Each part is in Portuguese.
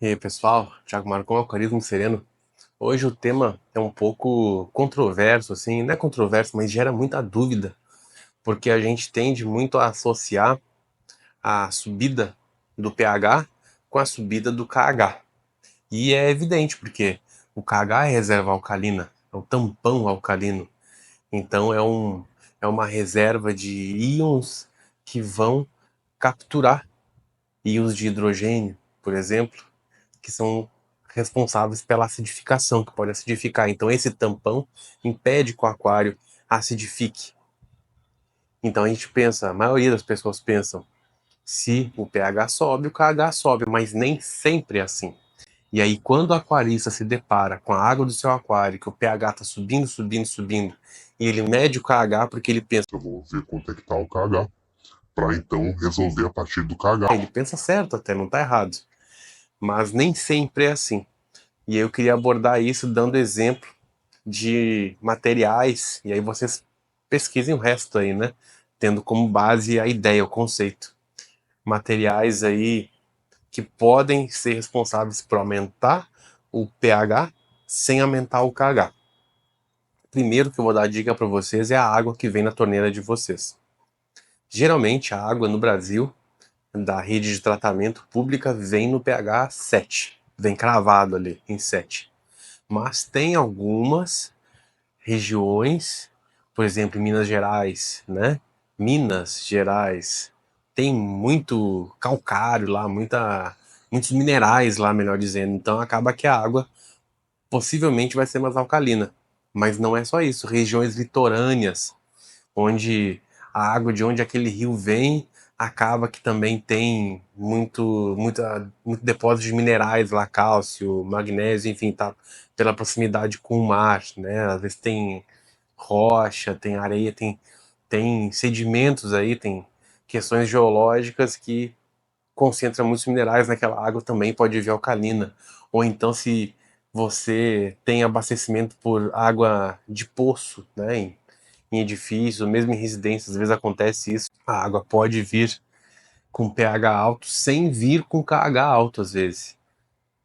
E aí, pessoal, Thiago Marcon, Alcoolismo Sereno. Hoje o tema é um pouco controverso, assim, não é controverso, mas gera muita dúvida, porque a gente tende muito a associar a subida do pH com a subida do KH. E é evidente, porque o KH é reserva alcalina, é o tampão alcalino. Então é uma reserva de íons que vão capturar íons de hidrogênio, por exemplo, que são responsáveis pela acidificação, que pode acidificar. Então esse tampão impede que o aquário acidifique. Então a gente pensa, a maioria das pessoas pensam, se o pH sobe, o KH sobe, mas nem sempre é assim. E aí quando o aquarista se depara com a água do seu aquário, que o pH está subindo, subindo, subindo, e ele mede o KH porque ele pensa, Eu vou ver quanto é que tá o KH, para então resolver a partir do KH. ele pensa certo até, não está errado. Mas nem sempre é assim. E eu queria abordar isso dando exemplo de materiais, e aí vocês pesquisem o resto aí, né? Tendo como base a ideia, o conceito. Materiais aí que podem ser responsáveis por aumentar o pH sem aumentar o KH. Primeiro que eu vou dar a dica para vocês é a água que vem na torneira de vocês. Geralmente a água no Brasil, da rede de tratamento pública, vem no pH 7. Vem cravado ali em 7. Mas tem algumas regiões, por exemplo, em Minas Gerais, né? Minas Gerais tem muito calcário lá, muitos minerais lá, melhor dizendo. Então acaba que a água possivelmente vai ser mais alcalina. Mas não é só isso. Regiões litorâneas, onde a água de onde aquele rio vem acaba que também tem muito depósito de minerais lá, cálcio, magnésio, enfim, tá pela proximidade com o mar, né? Às vezes tem rocha, tem areia, tem sedimentos aí, tem questões geológicas que concentram muitos minerais naquela água, também pode vir alcalina. Ou então, se você tem abastecimento por água de poço, né, em edifícios, mesmo em residências, às vezes acontece isso. A água pode vir com pH alto sem vir com KH alto, às vezes.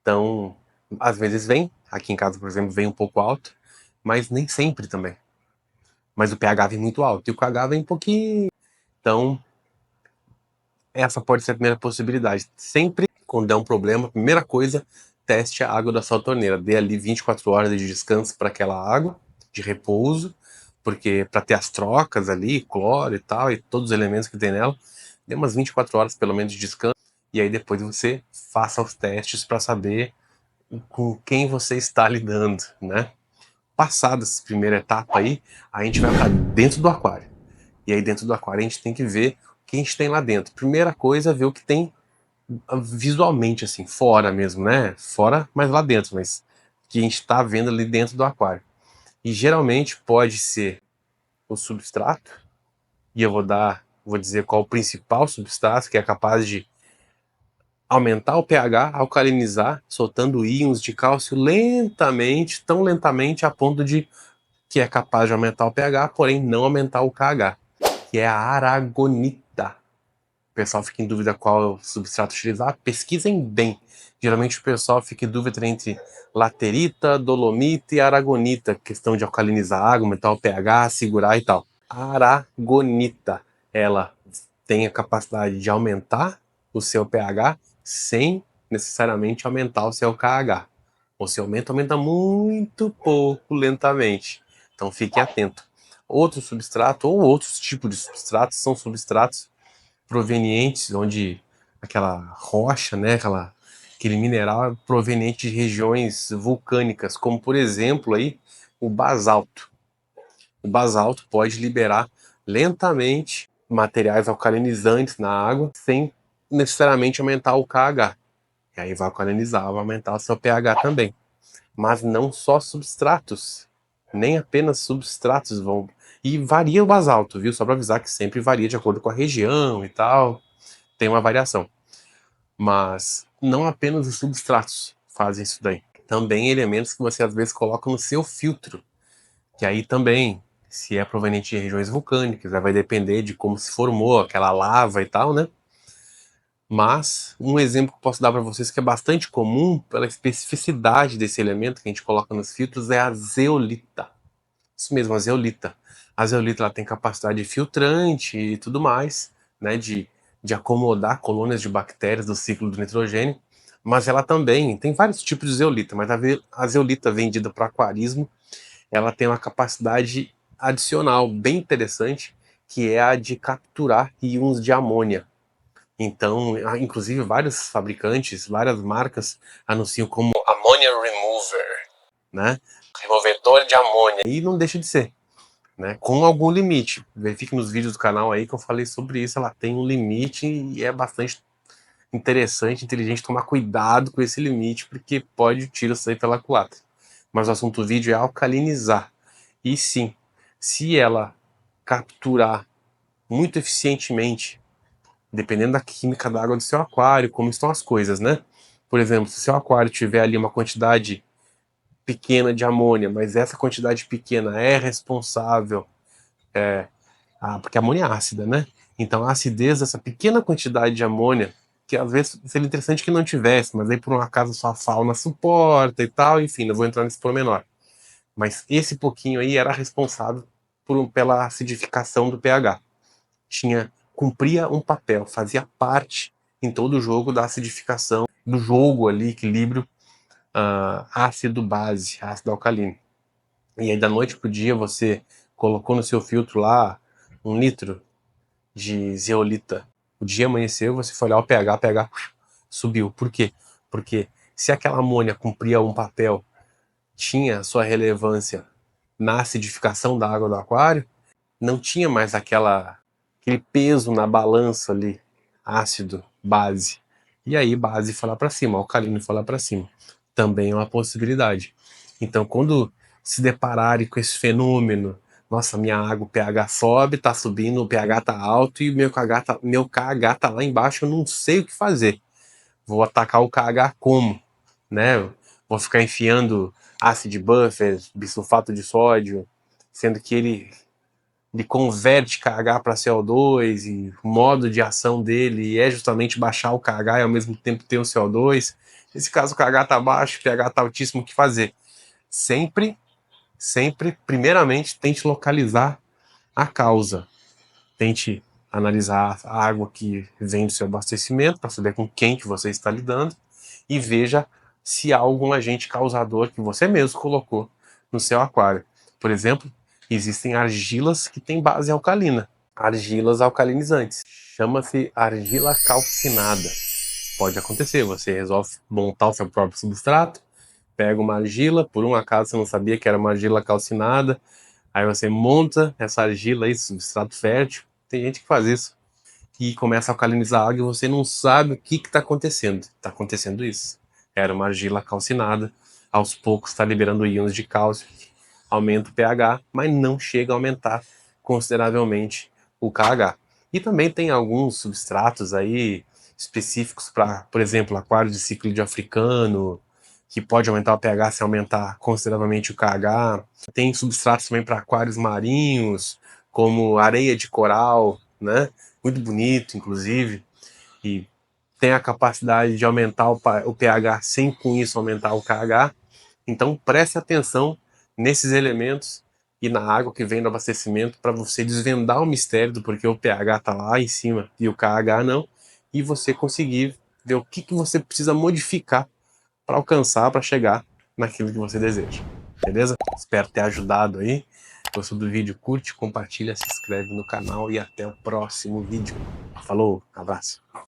Então, às vezes vem, aqui em casa, por exemplo, vem um pouco alto, mas nem sempre também. Mas o pH vem muito alto e o KH vem um pouquinho. Então, essa pode ser a primeira possibilidade. Sempre quando der um problema, primeira coisa, teste a água da sua torneira. Dê ali 24 horas de descanso para aquela água, de repouso, porque para ter as trocas ali, cloro e tal, e todos os elementos que tem nela, dê umas 24 horas pelo menos de descanso. E aí depois você faça os testes para saber com quem você está lidando, né? Passada essa primeira etapa aí, a gente vai para dentro do aquário. E aí dentro do aquário a gente tem que ver o que a gente tem lá dentro. Primeira coisa, ver o que tem visualmente, assim, fora mesmo, né? Fora, mas lá dentro, mas que a gente está vendo ali dentro do aquário. E geralmente pode ser o substrato, e vou dizer qual o principal substrato que é capaz de aumentar o pH, alcalinizar, soltando íons de cálcio lentamente, tão lentamente a ponto de que é capaz de aumentar o pH, porém não aumentar o KH, que é a aragonita. O pessoal fica em dúvida qual substrato utilizar, pesquisem bem. Geralmente o pessoal fica em dúvida entre laterita, dolomita e aragonita, questão de alcalinizar a água, aumentar o pH, segurar e tal. A aragonita, ela tem a capacidade de aumentar o seu pH sem necessariamente aumentar o seu KH. O seu aumenta muito pouco, lentamente. Então fiquem atentos. Outro substrato ou outros tipos de substratos são substratos provenientes onde aquela rocha, né, aquele mineral é proveniente de regiões vulcânicas, como por exemplo aí o basalto. O basalto pode liberar lentamente materiais alcalinizantes na água sem necessariamente aumentar o KH. E aí vai alcalinizar, vai aumentar o seu pH também. Mas não só substratos, nem apenas substratos vão. E varia o basalto, viu? Só para avisar que sempre varia de acordo com a região e tal, tem uma variação. Mas não apenas os substratos fazem isso daí. Também elementos que você às vezes coloca no seu filtro, que aí também, se é proveniente de regiões vulcânicas, vai depender de como se formou aquela lava e tal, né? Mas um exemplo que eu posso dar para vocês que é bastante comum pela especificidade desse elemento que a gente coloca nos filtros é a zeolita. Isso mesmo, a zeolita. A zeolita ela tem capacidade filtrante e tudo mais, né, de acomodar colônias de bactérias do ciclo do nitrogênio, mas ela também tem vários tipos de zeolita, mas a zeolita vendida para aquarismo, ela tem uma capacidade adicional bem interessante, que é a de capturar íons de amônia. Então, inclusive vários fabricantes, várias marcas anunciam como ammonia remover, né? Removedor de amônia. E não deixa de ser, né? Com algum limite. Verifique nos vídeos do canal aí que eu falei sobre isso. Ela tem um limite e é bastante interessante, inteligente tomar cuidado com esse limite, porque pode o tiro sair pela culatra. Mas o assunto do vídeo é alcalinizar. E sim, se ela capturar muito eficientemente, dependendo da química da água do seu aquário, como estão as coisas, né? Por exemplo, se o seu aquário tiver ali uma quantidade pequena de amônia, mas essa quantidade pequena é responsável, porque a amônia é ácida, né? Então a acidez dessa pequena quantidade de amônia, que às vezes seria interessante que não tivesse, mas aí por um acaso sua fauna suporta e tal, enfim, não vou entrar nesse pormenor. Mas esse pouquinho aí era responsável pela acidificação do pH. Cumpria um papel, fazia parte em todo o jogo da acidificação, do jogo ali, equilíbrio ácido-base, ácido-alcalino. E aí da noite pro dia você colocou no seu filtro lá 1 litro de zeolita. O dia amanheceu, você foi olhar o pH subiu. Por quê? Porque se aquela amônia cumpria um papel, tinha sua relevância na acidificação da água do aquário, não tinha mais aquele peso na balança ali, ácido, base. E aí base foi lá para cima, alcalino foi lá para cima. Também é uma possibilidade. Então quando se depararem com esse fenômeno, nossa, minha água, o pH sobe, tá subindo, o pH tá alto e meu KH tá lá embaixo, eu não sei o que fazer. Vou atacar o KH como? Né? Vou ficar enfiando acid buffer, bisulfato de sódio, sendo que ele converte KH para CO2 e o modo de ação dele é justamente baixar o KH e ao mesmo tempo ter o CO2. Nesse caso o KH está baixo, o pH está altíssimo, o que fazer? Sempre, primeiramente, tente localizar a causa. Tente analisar a água que vem do seu abastecimento para saber com quem que você está lidando e veja se há algum agente causador que você mesmo colocou no seu aquário. Por exemplo, existem argilas que têm base alcalina, argilas alcalinizantes. Chama-se argila calcinada. Pode acontecer, você resolve montar o seu próprio substrato, pega uma argila, por um acaso você não sabia que era uma argila calcinada, aí você monta essa argila aí, substrato fértil, tem gente que faz isso, e começa a alcalinizar a água e você não sabe o que está acontecendo. Está acontecendo isso. Era uma argila calcinada, aos poucos está liberando íons de cálcio, aumenta o pH, mas não chega a aumentar consideravelmente o KH. E também tem alguns substratos aí específicos para, por exemplo, aquário de ciclo de africano, que pode aumentar o pH se aumentar consideravelmente o KH. Tem substratos também para aquários marinhos, como areia de coral, né? Muito bonito, inclusive, e tem a capacidade de aumentar o pH sem com isso aumentar o KH. Então preste atenção nesses elementos e na água que vem do abastecimento para você desvendar o mistério do porquê o pH está lá em cima e o KH não, e você conseguir ver o que você precisa modificar para alcançar, para chegar naquilo que você deseja. Beleza? Espero ter ajudado aí. Gostou do vídeo? Curte, compartilha, se inscreve no canal e até o próximo vídeo. Falou, abraço.